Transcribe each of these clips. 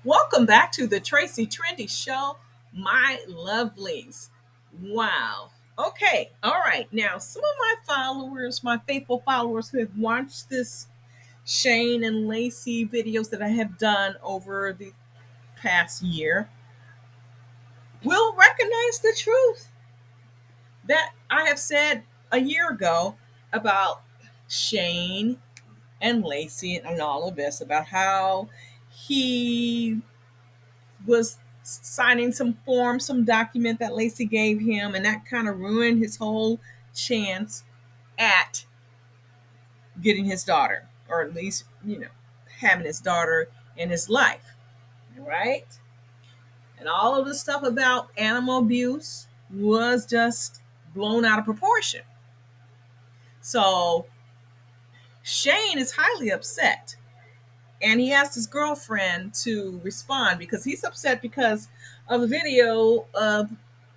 Welcome back to the Tracy Trendy Show, my lovelies. Wow. Okay, all right. Now, some of my followers, my faithful followers who have watched this Shane and Lacey videos that I have done over the past year will recognize the truth that I have said a year ago about Shane and Lacey and all of this, about how he was signing some form, some document that Lacey gave him, and that kind of ruined his whole chance at getting his daughter, or at least, having his daughter in his life, right? And all of the stuff about animal abuse was just blown out of proportion. So Shane is highly upset, and he asked his girlfriend to respond because he's upset because of the video of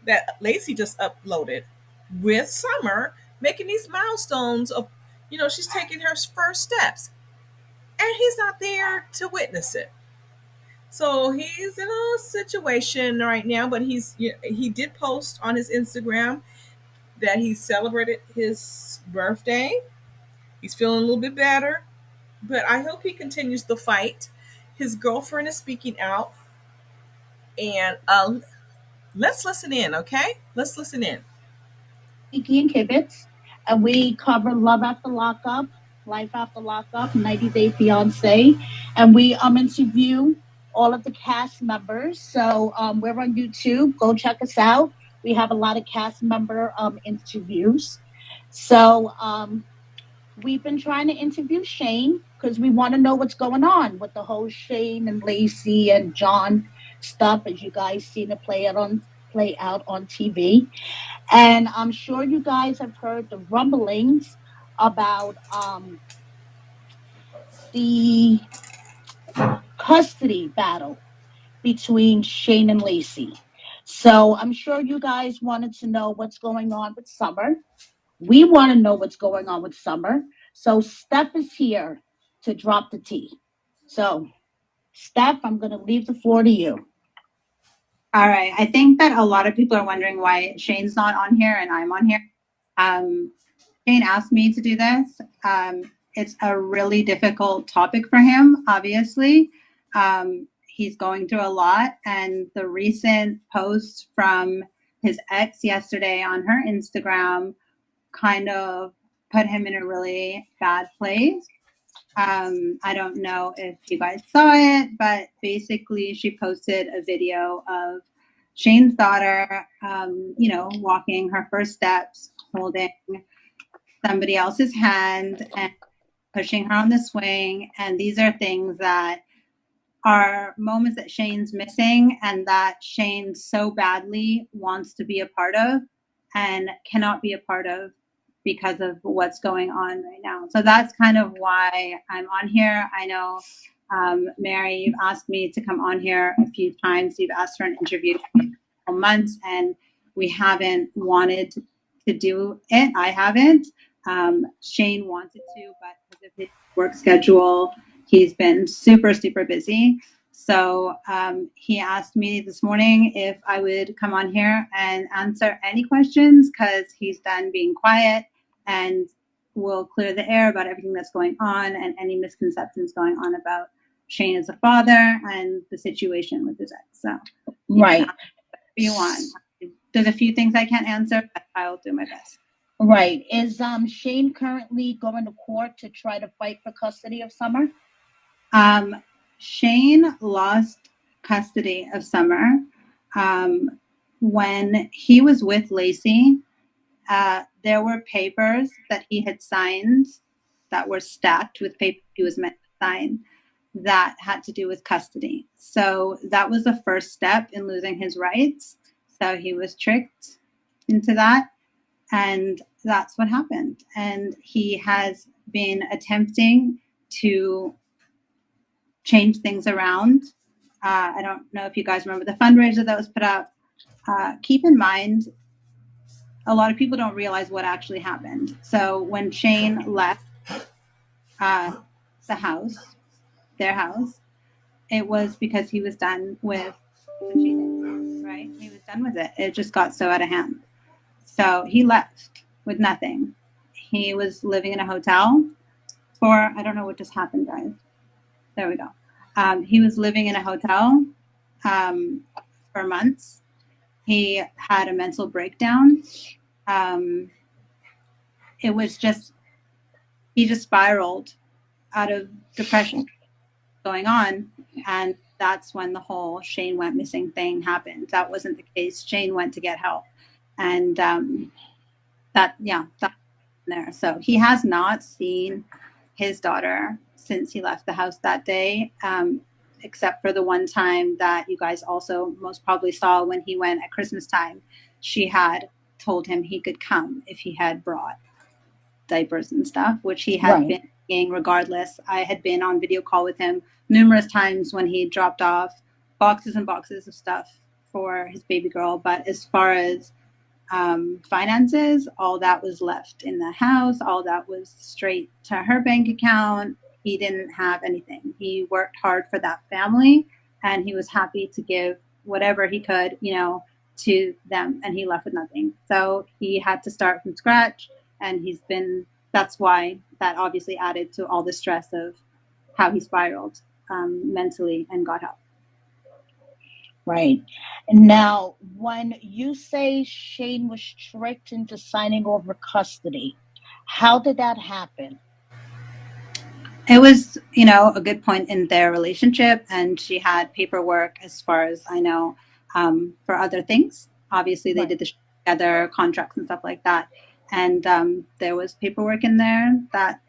that Lacey just uploaded with Summer making these milestones of, she's taking her first steps, and he's not there to witness it. So he's in a situation right now, but he did post on his Instagram that he celebrated his birthday. He's feeling a little bit better, but I hope he continues the fight. His girlfriend is speaking out, and let's listen in, okay? Let's listen in. Kiki and Kibitz, and we cover Love After Lockup, Life After Lockup, 90 Day Fiance, and we interview all of the cast members. So we're on YouTube. Go check us out. We have a lot of cast member interviews. So we've been trying to interview Shane because we want to know what's going on with the whole Shane and Lacey and John stuff, as you guys seen it play out on TV. And I'm sure you guys have heard the rumblings about the custody battle between Shane and Lacey. So I'm sure you guys wanted to know what's going on with Summer. We want to know what's going on with Summer. So Steph is here to drop the tea. So, Steph, I'm going to leave the floor to you. All right. I think that a lot of people are wondering why Shane's not on here and I'm on here. Um, Shane asked me to do this. It's a really difficult topic for him, obviously. He's going through a lot, and the recent post from his ex yesterday on her Instagram kind of put him in a really bad place. I don't know if you guys saw it, but basically she posted a video of Shane's daughter, walking her first steps, holding somebody else's hand and pushing her on the swing. And these are things that are moments that Shane's missing and that Shane so badly wants to be a part of and cannot be a part of because of what's going on right now. So that's kind of why I'm on here. I know, Mary, you've asked me to come on here a few times. You've asked for an interview for months, and we haven't wanted to do it. I haven't. Shane wanted to, but because of his work schedule, he's been super, super busy. So he asked me this morning if I would come on here and answer any questions because he's done being quiet and will clear the air about everything that's going on and any misconceptions going on about Shane as a father and the situation with his ex. So, Right. You want. There's a few things I can't answer, but I'll do my best. Right. Is Shane currently going to court to try to fight for custody of Summer? Shane lost custody of Summer when he was with Lacey. There were papers that he had signed that were stacked with papers he was meant to sign that had to do with custody. So that was the first step in losing his rights. So he was tricked into that. And that's what happened. And he has been attempting to change things around. I don't know if you guys remember the fundraiser that was put out. Keep in mind, a lot of people don't realize what actually happened. So when Shane left the house, their house, it was because he was done with what she did, right? He was done with it. It just got so out of hand. So he left with nothing. He was living in a hotel for, I don't know what just happened, guys. There we go. He was living in a hotel um, for months. He had a mental breakdown. Um, it was just, he just spiraled out of depression going on. And that's when the whole Shane went missing thing happened. That wasn't the case. Shane went to get help. And that's there. So he has not seen his daughter since he left the house that day, except for the one time that you guys also most probably saw when he went at Christmas time. She had told him he could come if he had brought diapers and stuff, which he had been doing regardless. I had been on video call with him numerous times when he dropped off boxes and boxes of stuff for his baby girl. But as far as finances, all that was left in the house, all that was straight to her bank account. He didn't have anything. He worked hard for that family, and he was happy to give whatever he could, to them, and he left with nothing. So he had to start from scratch, and that's why that obviously added to all the stress of how he spiraled mentally and got help. Right. Now, when you say Shane was tricked into signing over custody, how did that happen? It was, a good point in their relationship, and she had paperwork, as far as I know, for other things. Obviously, they did the show together, contracts and stuff like that, and there was paperwork in there that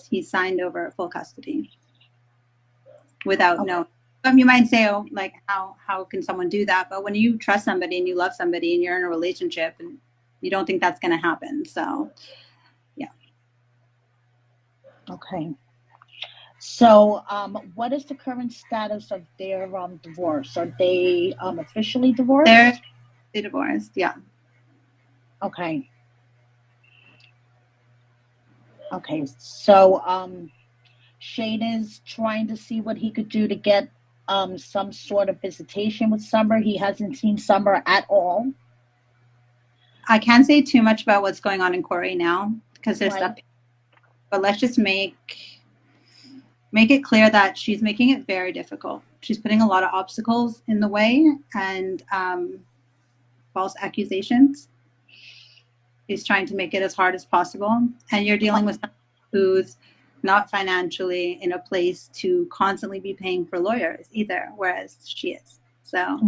he signed over full custody without knowing. You might say, oh, like how can someone do that? But when you trust somebody and you love somebody and you're in a relationship, and you don't think that's going to happen, so yeah. Okay. So, what is the current status of their divorce? Are they officially divorced? They divorced, yeah. Okay. Okay. So, Shane is trying to see what he could do to get some sort of visitation with Summer. He hasn't seen Summer at all. I can't say too much about what's going on in court right now because there's stuff, but let's just make it clear that she's making it very difficult. She's putting a lot of obstacles in the way and false accusations. She's trying to make it as hard as possible. And you're dealing with someone who's not financially in a place to constantly be paying for lawyers either, whereas she is. So,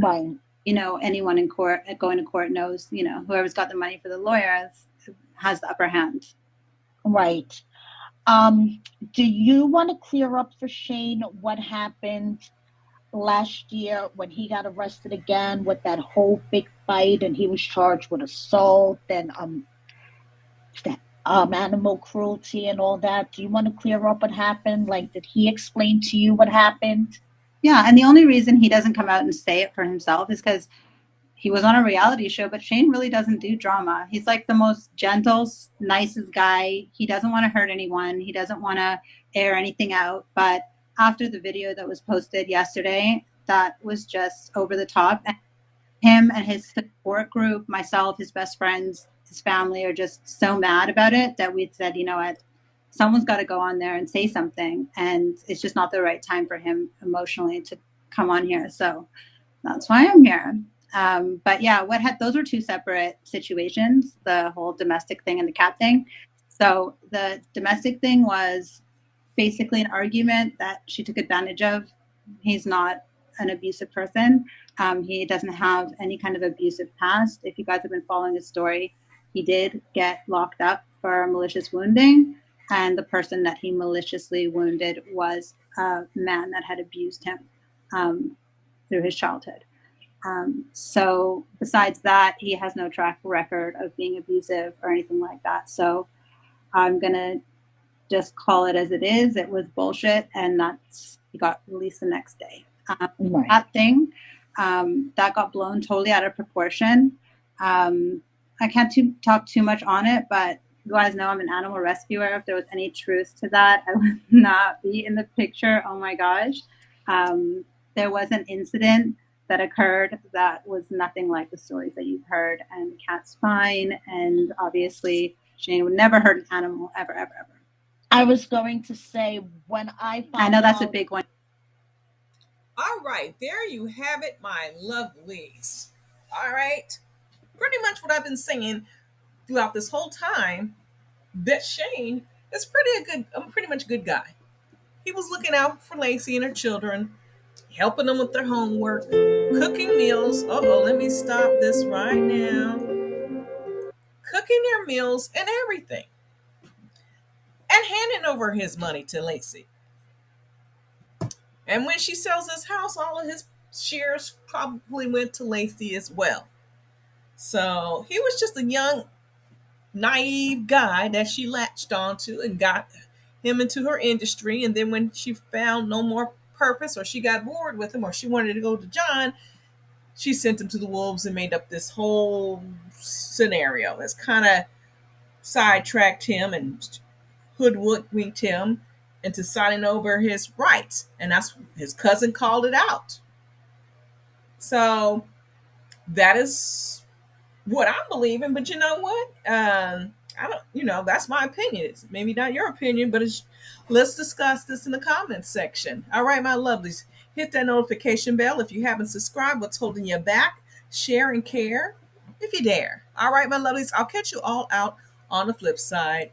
anyone in court, going to court knows, whoever's got the money for the lawyers has the upper hand. Right. Do you want to clear up for Shane what happened last year when he got arrested again with that whole big fight and he was charged with assault and animal cruelty and all that? Do you want to clear up what happened? Like, did he explain to you what happened? Yeah, and the only reason he doesn't come out and say it for himself is because he was on a reality show, but Shane really doesn't do drama. He's like the most gentle, nicest guy. He doesn't want to hurt anyone. He doesn't want to air anything out. But after the video that was posted yesterday, that was just over the top. And him and his support group, myself, his best friends, his family are just so mad about it that we said, you know what, someone's got to go on there and say something. And it's just not the right time for him emotionally to come on here. So that's why I'm here. But yeah, those were two separate situations, the whole domestic thing and the cat thing. So the domestic thing was basically an argument that she took advantage of. He's not an abusive person. He doesn't have any kind of abusive past. If you guys have been following his story, he did get locked up for malicious wounding. And the person that he maliciously wounded was a man that had abused him through his childhood. So besides that, he has no track record of being abusive or anything like that. So I'm going to just call it as it is. It was bullshit. And he got released the next day. That thing, that got blown totally out of proportion. I can't talk too much on it, but you guys know I'm an animal rescuer. If there was any truth to that, I would not be in the picture. Oh my gosh. There was an incident that occurred that was nothing like the stories that you've heard, and Kat's fine, and obviously Shane would never hurt an animal ever, ever, ever. I was going to say when I found I know that's a out- big one. All right, there you have it, my lovelies. All right, pretty much what I've been saying throughout this whole time, that Shane is pretty much a good guy. He was looking out for Lacey and her children, helping them with their homework, cooking meals. Oh, let me stop this right now. Cooking their meals and everything, and handing over his money to Lacey. And when she sells his house, all of his shares probably went to Lacey as well. So he was just a young, naive guy that she latched onto and got him into her industry. And then when she found no more purpose, or she got bored with him, or she wanted to go to John, she sent him to the wolves and made up this whole scenario that's kind of sidetracked him and hoodwinked him into signing over his rights. And that's his cousin called it out. So that is what I'm believing. But you know what? I don't, that's my opinion. It's maybe not your opinion, but let's discuss this in the comments section. All right, my lovelies, hit that notification bell if you haven't subscribed. What's holding you back? Share and care if you dare. All right, my lovelies, I'll catch you all out on the flip side.